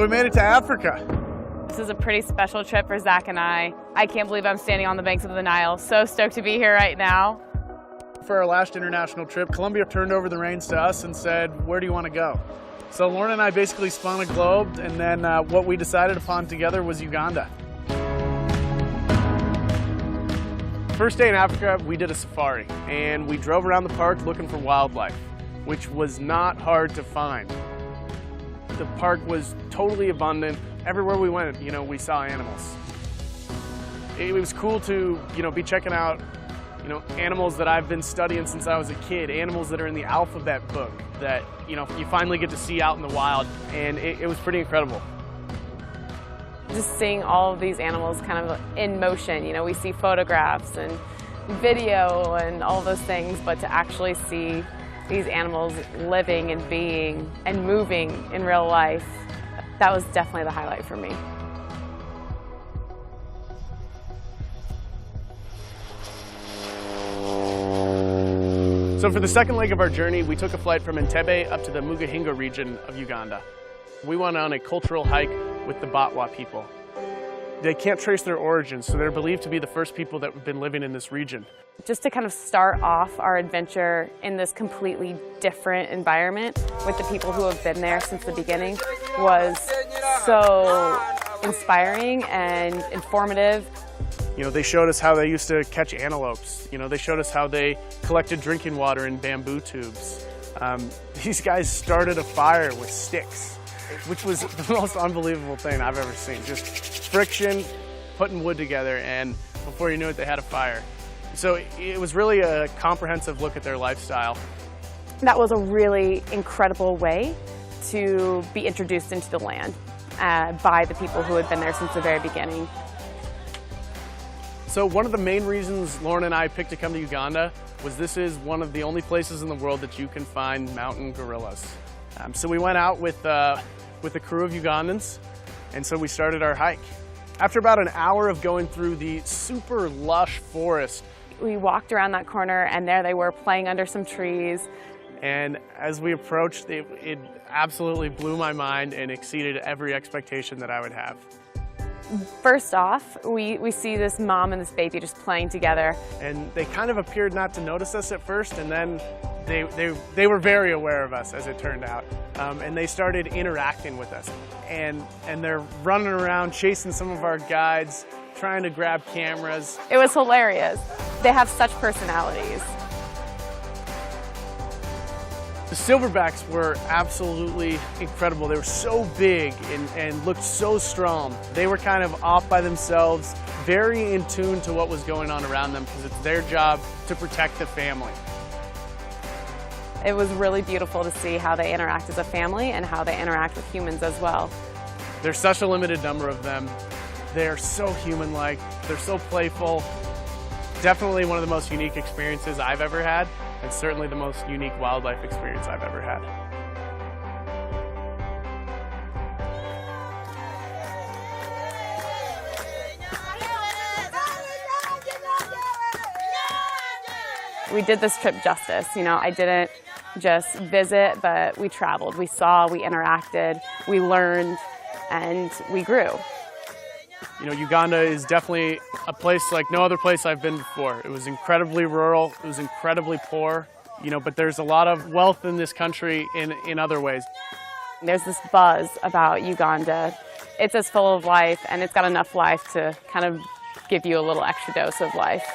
we made it to Africa. This is a pretty special trip for Zach and I. I can't believe I'm standing on the banks of the Nile. So stoked to be here right now. For our last international trip, Colombia turned over the reins to us and said, where do you want to go? So Lauren and I basically spun a globe, and then what we decided upon together was Uganda. First day in Africa, we did a safari, and we drove around the park looking for wildlife, which was not hard to find. The park was totally abundant. Everywhere we went, we saw animals. It was cool to, be checking out, animals that I've been studying since I was a kid, animals that are in the alphabet book that, you finally get to see out in the wild, and it was pretty incredible. Just seeing all of these animals kind of in motion, we see photographs and video and all those things, but to actually see these animals living and being and moving in real life, that was definitely the highlight for me. So for the second leg of our journey, we took a flight from Entebbe up to the Mugihingo region of Uganda. We went on a cultural hike with the Batwa people. They can't trace their origins, so they're believed to be the first people that have been living in this region. Just to kind of start off our adventure in this completely different environment with the people who have been there since the beginning was so inspiring and informative. They showed us how they used to catch antelopes. They showed us how they collected drinking water in bamboo tubes. These guys started a fire with sticks, which was the most unbelievable thing I've ever seen. Just friction, putting wood together, and before you knew it, they had a fire. So it was really a comprehensive look at their lifestyle. That was a really incredible way to be introduced into the land by the people who had been there since the very beginning. So one of the main reasons Lauren and I picked to come to Uganda was this is one of the only places in the world that you can find mountain gorillas. So we went out with a crew of Ugandans, and so we started our hike. After about an hour of going through the super lush forest, we walked around that corner, and there they were playing under some trees. And as we approached, it absolutely blew my mind and exceeded every expectation that I would have. First off, we see this mom and this baby just playing together. And they kind of appeared not to notice us at first, and then they were very aware of us, as it turned out. And they started interacting with us. And they're running around chasing some of our guides, trying to grab cameras. It was hilarious. They have such personalities. The silverbacks were absolutely incredible. They were so big and looked so strong. They were kind of off by themselves, very in tune to what was going on around them because it's their job to protect the family. It was really beautiful to see how they interact as a family and how they interact with humans as well. There's such a limited number of them. They're so human-like, they're so playful. Definitely one of the most unique experiences I've ever had, and certainly the most unique wildlife experience I've ever had. We did this trip justice. I didn't just visit, but we traveled. We saw, we interacted, we learned, and we grew. Uganda is definitely a place like no other place I've been before. It was incredibly rural, it was incredibly poor, but there's a lot of wealth in this country in other ways. There's this buzz about Uganda. It's as full of life, and it's got enough life to kind of give you a little extra dose of life.